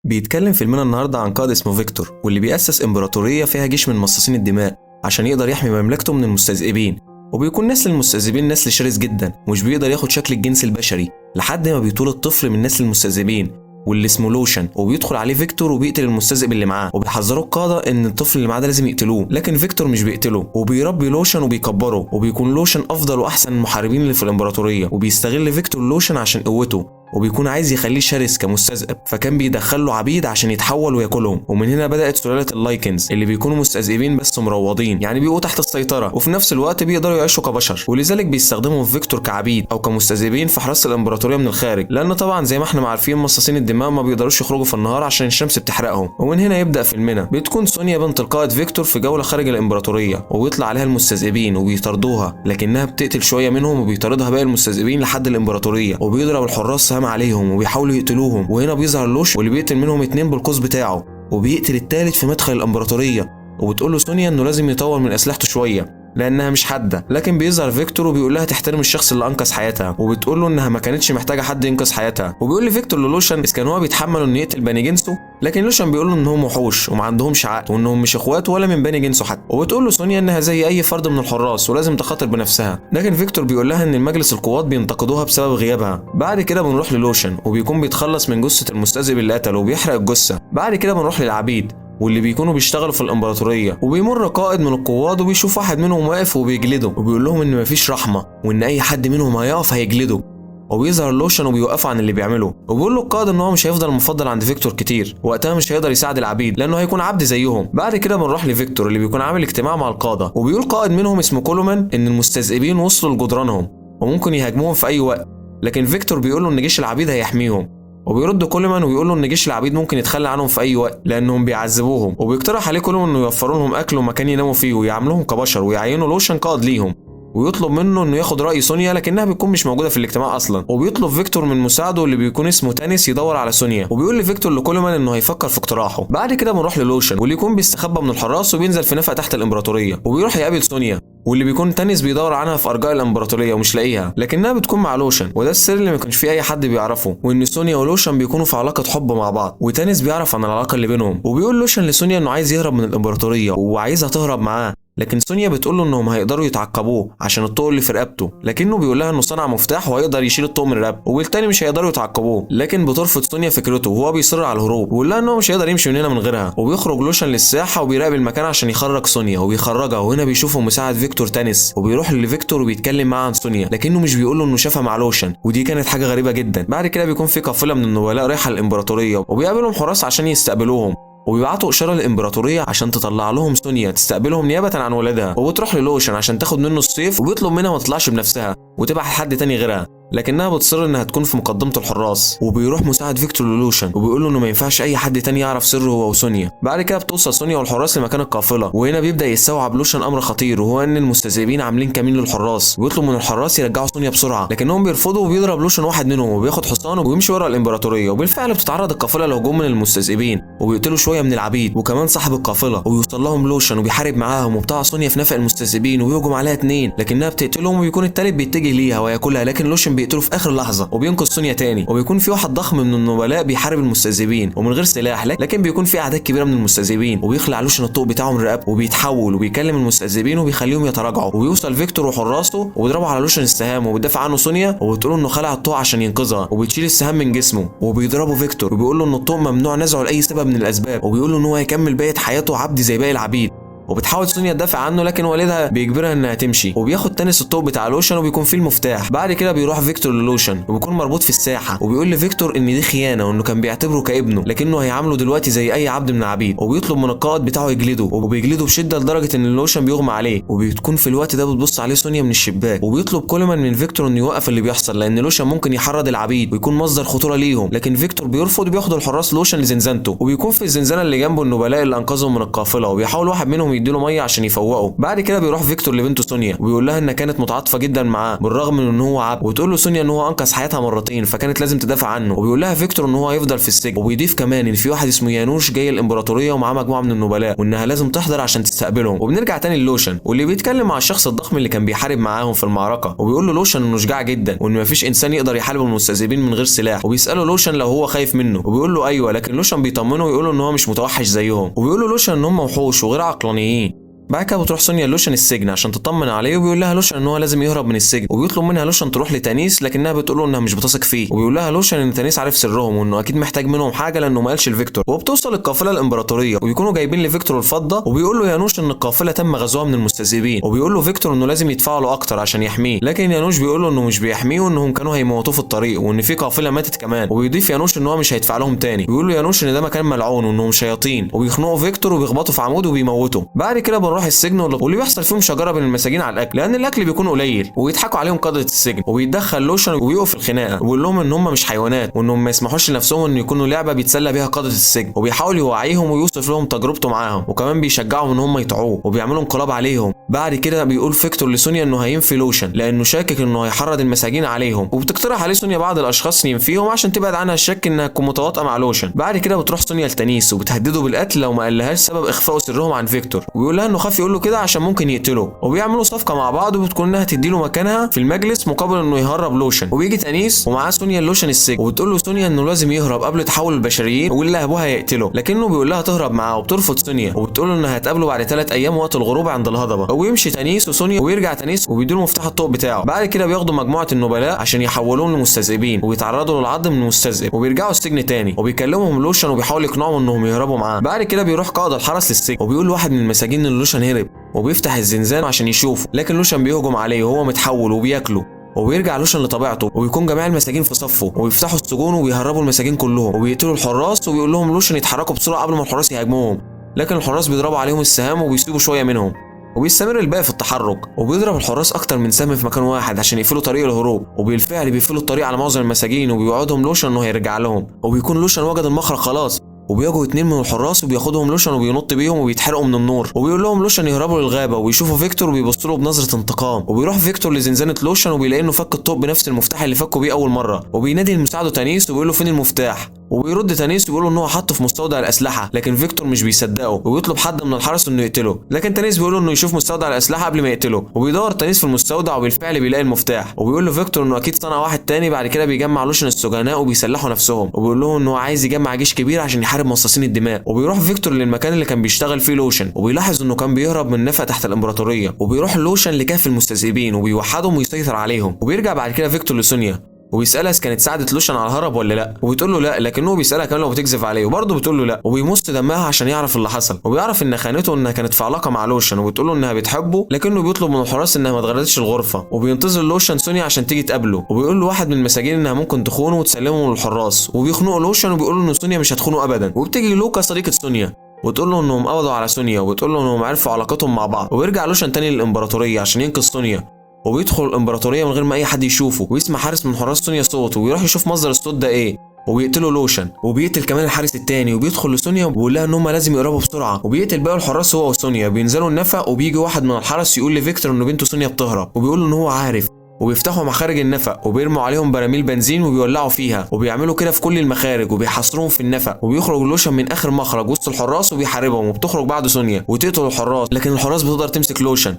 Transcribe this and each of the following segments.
بيتكلم فيلمنا النهارده عن قائد اسمه فيكتور، واللي بيأسس إمبراطورية فيها جيش من مصاصين الدماء عشان يقدر يحمي مملكته من المستذئبين. وبيكون نسل المستذئبين نسل شرس جدا ومش بيقدر ياخد شكل الجنس البشري لحد ما بيطول الطفل من نسل المستذئبين واللي اسمه لوشن، وبيدخل عليه فيكتور وبيقتل المستذئب اللي معاه، وبيحذروا القادة ان الطفل اللي معاه ده لازم يقتلوه، لكن فيكتور مش بيقتله وبيربي لوشن وبيكبره، وبيكون لوشن افضل واحسن المحاربين اللي في الامبراطورية، وبيستغل فيكتور لوشن عشان قوته، وبيكون عايز يخليه شرس كمستذئب، فكان بيدخله عبيد عشان يتحول وياكلهم. ومن هنا بدأت سلالة اللايكنز اللي بيكونوا مستذئبين بس مروضين، يعني بيبقوا تحت السيطرة وفي نفس الوقت بيقدروا يعيشوا كبشر، ولذلك بيستخدموا فيكتور كعبيد او كمستذئبين في حراسة الامبراطورية من الخارج، لان طبعا زي ما احنا عارفين مصاصين الدماء ما بيقدروش يخرجوا في النهار عشان الشمس بتحرقهم. ومن هنا يبدأ فيلمنا. بتكون سونيا بنت القائد فيكتور في جولة خارج الامبراطورية، وبيطلع عليها المستذئبين وبيطاردوها، لكنها بتقتل شوية منهم وبيطاردها باقي المستذئبين لحد الامبراطورية، وبيضرب الحراس سهام عليهم وبيحاولوا يقتلوهم. وهنا بيظهر لوش واللي بيقتل منهم 2 بالقوس بتاعه، وبيقتل الثالث في مدخل الامبراطوريه، وبتقول له سونيا انه لازم يطور من اسلحته شويه لانها مش حاده. لكن بيظهر فيكتور وبيقول لها تحترم الشخص اللي انقذ حياتها، وبتقول له انها ما كانتش محتاجه حد ينقذ حياتها. وبيقول لفيكتور لوشن اذا كان هو بيتحمل انه يقتل بني جنسه، لكن لوشن بيقول له انهم وحوش وما عندهمش عقل وانهم مش اخوات ولا من بني جنسه حتى. وبتقول له سونيا انها زي اي فرد من الحراس ولازم تخاطر بنفسها، لكن فيكتور بيقول لها ان المجلس القوات بينتقدوها بسبب غيابها. بعد كده بنروح للوشن وبيكون بيتخلص من جثه المستذئب اللي قتله وبيحرق الجثه. بعد كده بنروح للعبيد واللي بيكونوا بيشتغلوا في الامبراطوريه، وبيمر قائد من القواد وبيشوف واحد منهم واقف وبيجلده، وبيقول لهم ان مفيش رحمه وان اي حد منهم هيقف هيجلده. وبيظهر لوشن وبيوقفوا عن اللي بيعمله، وبيقول له القائد ان هو مش هيفضل مفضل عند فيكتور كتير، وقتها مش هيقدر يساعد العبيد لانه هيكون عبد زيهم. بعد كده بنروح لفيكتور اللي بيكون عامل اجتماع مع القاده، وبيقول قائد منهم اسمه كولومان ان المستذئبين وصلوا لجدرانهم وممكن يهاجموهم في اي وقت، لكن فيكتور بيقول له ان جيش العبيد هيحميهم. وبيرد كولمان ويقول له ان جيش العبيد ممكن يتخلى عنهم في اي وقت لانهم بيعذبوهم، وبيقترح عليه كولمان انه يوفروا لهم اكل ومكان يناموا فيه ويعاملوهم كبشر، ويعينوا لوشن قائد ليهم، ويطلب منه انه ياخد راي سونيا لكنها بتكون مش موجوده في الاجتماع اصلا. وبيطلب فيكتور من مساعده اللي بيكون اسمه تانيس يدور على سونيا، وبيقول لفيكتور لكولمان انه هيفكر في اقتراحه. بعد كده بنروح للوشن واللي يكون بيستخبى من الحراس وبينزل في نفق تحت الامبراطوريه، وبيروح يقابل سونيا واللي بيكون تانيس بيدور عنها في ارجاء الامبراطوريه ومش لاقيها، لكنها بتكون مع لوشن، وده السر اللي ما كانش فيه اي حد بيعرفه، وان سونيا ولوشن بيكونوا في علاقه حب مع بعض، وتانيس بيعرف عن العلاقه اللي بينهم. وبيقول لوشن لسونيا انه عايز يهرب من الامبراطوريه وعايزها تهرب معاه، لكن سونيا بتقول له انهم هيقدروا يتعقبوه عشان الطوق اللي في رقبته، لكنه بيقول لها انه صنع مفتاح وهيقدر يشيل الطوق من رقبته، وبالتالي مش هيقدروا يتعقبوه. لكن بترفض سونيا فكرته وهو بيصر على الهروب، ويقول لها انه مش هيقدر يمشي من هنا من غيرها. وبيخرج لوشن للساحه وبيراقب المكان عشان يخرج سونيا وبيخرجها، وهنا بيشوفه مساعد فيكتور تانيس، وبيروح لفيكتور وبيتكلم معاه عن سونيا، لكنه مش بيقول له انه شافها مع لوشن، ودي كانت حاجه غريبه جدا. بعد كده بيكون في قافله من النبلاء رايحه الامبراطوريه، وبيقابلهم حراس عشان يستقبلوهم، وبيبعتوا اشاره للامبراطوريه عشان تطلع لهم سونيا تستقبلهم نيابه عن ولادها. وبتروح للوشن عشان تاخد منه السيف، وبيطلب منها ما تطلعش بنفسها وتبعت حد تاني غيرها، لكنها بتصر انها تكون في مقدمه الحراس. وبيروح مساعد فيكتور للوشن وبيقول له انه ما ينفعش اي حد تاني يعرف سره هو وسونيا. بعد كده بتوصل سونيا والحراس لمكان القافله، وهنا بيبدا يستوعب لوشن امر خطير، وهو ان المستذئبين عاملين كمين للحراس، ويطلب من الحراس يرجعوا سونيا بسرعه، لكنهم بيرفضوا، وبيضرب لوشن واحد منهم وبياخد حصانه وبيمشي ورا الامبراطوريه. وبالفعل بتتعرض القافله لهجوم من المستذئبين وبيقتلوا شويه من العبيد وكمان صاحب القافله، ويوصل لهم لوشن وبيحارب معاهم، وبتاع سونيا في نفق المستذئبين ويهجم عليها 2، لكنها بتقتلهم وبيكون الثالث بيتجه ليها وياكلها، لكن لوشن بيقتله في اخر لحظه وبينقذ سونيا تاني. وبيكون في واحد ضخم من النبلاء بيحارب المستذئبين ومن غير سلاح، لكن بيكون في اعداد كبيره من المستذئبين، وبيخلع لوشن الطوق بتاعه من رقبته وبيتحول وبيكلم المستذئبين وبيخليهم يتراجعوا، وبيوصل فيكتور وحراسه وبيضربوا على لوشن السهام، وبيدافع عنه سونيا وبتقول انه خلع الطوق عشان ينقذها، وبتشيل السهام من جسمه، وبيضربوا فيكتور وبيقول له ان الطوق ممنوع نزعه لاي سبب من الاسباب، وبيقول له ان هو هيكمل بقيه حياته عبد زي باقي العبيد. وبتحاول سونيا تدافع عنه، لكن والدها بيجبرها انها تمشي، وبياخد تانيس الطوق بتاع لوشن وبيكون فيه المفتاح. بعد كده بيروح فيكتور للوشن وبيكون مربوط في الساحه، وبيقول لفيكتور ان دي خيانه وانه كان بيعتبره كابنه، لكنه هيعامله دلوقتي زي اي عبد من العبيد، وبيطلب من القائد بتاعه يجلده، وبيجلده بشده لدرجه ان لوشن بيغمى عليه. وبتكون في الوقت ده بتبص عليه سونيا من الشباك، وبيطلب كولمان من فيكتور انه يوقف اللي بيحصل لان لوشن ممكن يحرض العبيد ويكون مصدر خطوره ليهم، لكن فيكتور بيرفض وبياخد الحراس لوشن لزنزانته. وبيكون في الزنزانه اللي جنبه النبلاء اللي انقذهم من القافله، وبيحاول واحد منهم يديله ميه عشان يفوقه. بعد كده بيروح فيكتور لبنته سونيا وبيقول لها انها كانت متعاطفه جدا معاه بالرغم من ان هو عبد، وتقول له سونيا ان هو انقذ حياتها مرتين فكانت لازم تدافع عنه. وبيقول لها فيكتور ان هو هيفضل في السجن، وبيضيف كمان ان في واحد اسمه يانوش جاي الامبراطوريه ومعاه مجموعه من النبلاء وانها لازم تحضر عشان تستقبلهم. وبنرجع تاني للوشن واللي بيتكلم مع الشخص الضخم اللي كان بيحارب معاهم في المعركه، وبيقول له لوشن انه شجاع جدا وان مفيش انسان يقدر يحارب المستذئبين من غير سلاح. وبيساله لوشن لو هو خايف منه وبيقول له ايوه، لكن لوشن بيطمنه ويقول له ان هو مش متوحش زيهم، وبيقول له لوشن ان هم وحوش وغير عقلانيين. بعد كده بتروح سونيا لوشن السجن عشان تطمن عليه، وبيقول لها لوشن ان هو لازم يهرب من السجن، وبيطلب منها لوشن تروح لتانيس لكنها بتقول له انها مش بتثق فيه، وبيقول لها لوشن ان تانيس عارف سرهم وانه اكيد محتاج منهم حاجه لانه ما قالش لفيكتور. وبتوصل القافله الامبراطوريه وبيكونوا جايبين لفيكتور الفضه، وبيقول له يانوش ان القافله تم غزوها من المستذئبين، وبيقول له فيكتور انه لازم يدفعوا له اكتر عشان يحميه، لكن يانوش بيقول له انه مش بيحميه وانهم كانوا هيموتوه في الطريق وان في قافله ماتت كمان. وبيضيف يانوش ان هو مش هيدفع لهم تاني، بيقول له يانوش ان ده مكان ملعون وانهم شياطين، وبيخنقوا فيكتور وبيخبطوا في عمود وبيموتوا. بعد كده بنروح السجن واللي بيحصل فيهم شجره بين المساجين على الاكل لان الاكل بيكون قليل، ويضحكوا عليهم قاده السجن، وبيتدخل لوشن ويوقف الخناقه ويقول لهم ان هم مش حيوانات وانهم ما يسمحوش لنفسهم ان يكونوا لعبه بيتسلى بيها قاده السجن، وبيحاول يوعيهم ويوصف لهم تجربته معاهم، وكمان بيشجعهم ان هم يطيعوه وبيعملوا انقلاب عليهم. بعد كده بيقول فيكتور لسونيا انه هينفي لوشن لانه شاكك انه هيحرض المساجين عليهم، وبتقترح عليه سونيا بعض الاشخاص ينفيهم عشان تبعد عنها الشك انها تكون متواطئه مع لوشن. بعد كده بتروح سونيا لتانيس وبتهدده بالقتل لو ما قالهاش سبب اخفاء سرهم عن فيكتور، ويقول لها انه خاف يقول له كده عشان ممكن يقتله، وبيعملوا صفقه مع بعض وبتكون انها تديله مكانها في المجلس مقابل انه يهرب لوشن. وبيجي تانيس ومعاه سونيا لوشن السجن، وبتقول له سونيا انه لازم يهرب قبل تحول البشريين واللي ابوها يقتله، لكنه بيقول لها تهرب معاه وبترفض سونيا، وبتقول له انها هتقابله بعد 3 ايام وقت الغروب عند الهضبه. ويمشي تانيس وسونيا ويرجع تانيس وبيديله مفتاح الطوق بتاعه. بعد كده بياخدوا مجموعه النبلاء عشان يحولوهم لمستذئبين وبيتعرضوا للعض من المستذئب، وبيرجعوا السجن تاني وبيكلمهم لوشن وبيحاول يقنعهم انهم يهربوا معاه. بعد كده بيروح قائد الحرس للسجن وبيقول لواحد من المساجين ان لوشن هرب، وبيفتح الزنزان عشان يشوفه، لكن لوشن بيهجم عليه وهو متحول وبياكله، وبيرجع لوشن لطبيعته ويكون جميع المساجين في صفه، ويفتحوا السجون وبيهربوا المساجين كلهم وبيقتلوا الحراس، وبيقول لهم لوشن يتحركوا بسرعه قبل ما الحراس يهاجموهم، لكن الحراس بيضربوا عليهم السهام وبيسيبوا شويه منهم، وبيستمر الباقي في التحرك، وبيضرب الحراس اكتر من سهم في مكان واحد عشان يقفلوا طريق الهروب، وبالفعل بيقفلوا الطريق على معظم المساجين وبيوعدهم لوشن انه هيرجع لهم، وبيكون لوشن وجد المخرج خلاص، وبيواجهوا 2 من الحراس وبياخدهم لوشن وبينط بيهم وبيتحرقوا من النور، وبيقول لهم لوشن يهربوا للغابه ويشوفوا فيكتور وبيبصوا له بنظره انتقام، وبيروح فيكتور لزنزانه لوشن وبيلاقي انه فك الطوق بنفس المفتاح اللي فكه بيه اول مره، وبينادي لمساعده تانيس وبيقول له فين المفتاح، وبيرد تانيس وبيقول له ان هو حاطه في مستودع الاسلحه، لكن فيكتور مش بيصدقه وبيطلب حد من الحرس انه يقتله، لكن تانيس بيقول له انه يشوف مستودع الاسلحه قبل ما يقتله، وبيدور تانيس في المستودع وبالفعل بيلاقي المفتاح، وبيقول له فيكتور انه اكيد صنع واحد تاني. بعد كده بيجمع لوشن السجناء وبيسلحوا نفسهم، وبيقول لهم انه عايز يجمع جيش كبير عشان يحارب مصاصين الدماء، وبيروح فيكتور للمكان اللي كان بيشتغل فيه لوشن، وبيلاحظ انه كان بيهرب من نفق تحت الامبراطوريه، وبيروح لوشن لكهف المستذئبين وبيوحدهم ويسيطر عليهم، وبيرجع بعد كده فيكتور لسونيا وبيسالها اذا كانت ساعدت لوشن على الهرب ولا لا، وبتقول له لا، لكنه بيسالها كمان لو بتكذب عليه وبرضه بتقول له لا، وبيمص دمها عشان يعرف اللي حصل، وبيعرف ان خانته انها كانت في علاقه مع لوشن، وبتقول له انها بتحبه، لكنه بيطلب من الحراس انها ما تغردش الغرفه، وبينتظر لوشن سونيا عشان تيجي تقابله، وبيقول له واحد من المساجين انها ممكن تخونه وتسلمه للحراس، وبيخنقوا لوشن وبيقولوا ان سونيا مش هتخونه ابدا، وبتيجي لوكا صديقه سونيا وتقول له انهم قبضوا على سونيا، وبتقول له انهم عرفوا علاقتهم مع بعض، وبيرجع لوشن تاني للامبراطوريه عشان ينقذ سونيا، وبيدخل الامبراطوريه من غير ما اي حد يشوفه، ويسمع حارس من حراس سونيا صوت ويروح يشوف مصدر الصوت ده ايه، وبيقتلوا لوشن، وبيقتل كمان الحارس التاني، وبيدخل لسونيا وبيقول لها ان هم لازم يقربوا بسرعه، وبيقتل باقي الحراس هو وسونيا، بينزلوا النفق، وبيجي واحد من الحرس يقول لفيكتور ان بنته سونيا بتهرب، وبيقول له ان هو عارف، وبيفتحوا مخارج النفق وبيرموا عليهم براميل بنزين وبيولعوا فيها، وبيعملوا كده في كل المخارج وبيحاصروهم في النفق، وبيخرج لوشن من اخر مخرج وسط الحراس وبيحاربهم، وبتخرج بعد سونيا وتقتل الحراس، لكن الحراس بتقدر تمسك لوشن،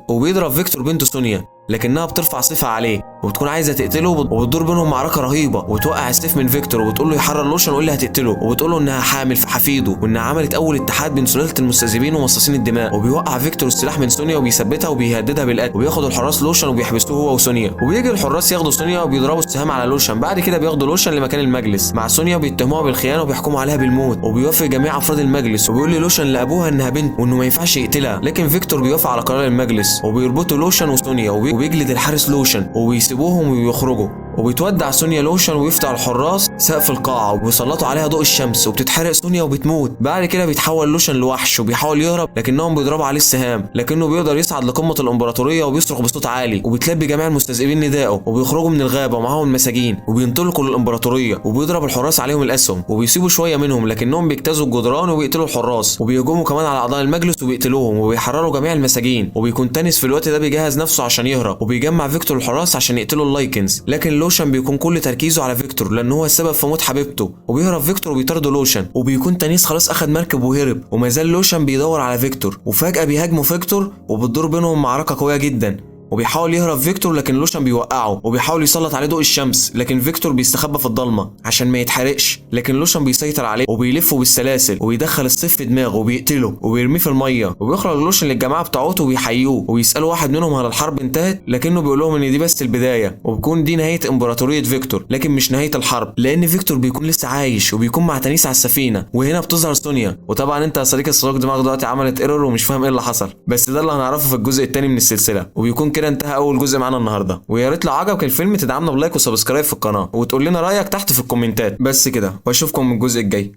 وبيضرب فيكتور بنته سونيا، لكنها بترفع سيفها عليه وبتكون عايزه تقتله، وبتدور بينهم معركه رهيبه، وتوقع السيف من فيكتور وبتقول له يحرر لوشن ويقول لها هتقتله، وبتقول له انها حامل في حفيده وانها عملت اول اتحاد بين سلاله المستذئبين ومصاصين الدماء، وبيوقع فيكتور السلاح من سونيا وبيثبتها وبيهددها بالقتل، وبياخد الحراس لوشن وبيحبسوه هو وسونيا، وبيجي الحراس ياخدوا سونيا وبيضربوا السهام على لوشن. بعد كده بياخدوا لوشن لمكان المجلس مع سونيا وبيتهموها بالخيانه وبيحكموا عليها بالموت، وبيوافق جميع افراد المجلس، وبيقول لوشن لابوها انها بنت وانه ما ينفعش يقتلها، لكن فيكتور بيوافق على قرار المجلس، وبيربطوا لوشن وسونيا وبيجلد الحارس لوشن وبيسيبوهم وبيخرجوا، وبيتودع سونيا لوشن ويفتح الحراس سقف القاعه وبيسلطوا عليها ضوء الشمس وبتتحرق سونيا وبتموت. بعد كده بيتحول لوشن لوحش وبيحاول يهرب لكنهم بيضربوا عليه السهام، لكنه بيقدر يصعد لقمه الامبراطوريه وبيصرخ بصوت عالي وبتلبي جميع المستذئبين نداءه، وبيخرجوا من الغابه ومعاهم المساجين وبينطلقوا للامبراطوريه وبيضرب الحراس عليهم الاسهم وبيسيبوا شويه منهم لكنهم بيجتازوا الجدران وبيقتلوا الحراس وبيهجموا كمان على اعضاء المجلس وبيقتلوهم وبيحرروا جميع المساجين. وبيكون تانيس في الوقت ده بيجهز نفسه عشان يهرب وبيجمع فيكتور الحراس عشان يقتلوا اللايكنز، لكن لوشن بيكون كل تركيزه على فيكتور لان هو السبب في موت حبيبته. وبيهرب فيكتور وبيطارده لوشن، وبيكون تانيس خلاص اخد مركب وهرب وما زال لوشن بيدور على فيكتور، وفجاه بيهاجموا فيكتور وبتدور بينهم معركه قويه جدا. وبيحاول يهرب فيكتور لكن لوشن بيوقعه وبيحاول يسلط عليه ضوء الشمس، لكن فيكتور بيستخبى في الضلمه عشان ما يتحرقش، لكن لوشن بيسيطر عليه وبيلفه بالسلاسل ويدخل السيف في دماغه وبيقتله وبيرميه في الميه. وبيخرج لوشن للجماعه بتاعته وبيحيوه ويسالوا واحد منهم هل الحرب انتهت، لكنه بيقول لهم ان دي بس البدايه وبيكون دي نهايه امبراطوريه فيكتور لكن مش نهايه الحرب، لان فيكتور بيكون لسه عايش وبيكون مع تانيس على السفينه. وهنا بتظهر سونيا، وطبعا انت يا صديقي الصدوق دماغك دلوقتي عملت ايرور ومش فاهم ايه اللي حصل، بس ده اللي هنعرفه في الجزء الثاني من السلسله. وبيكون كده انتهى اول جزء معانا النهارده، ويا ريت لو عجبك الفيلم تدعمنا بلايك وسبسكرايب في القناه وتقول لنا رايك تحت في الكومنتات. بس كده واشوفكم من الجزء الجاي.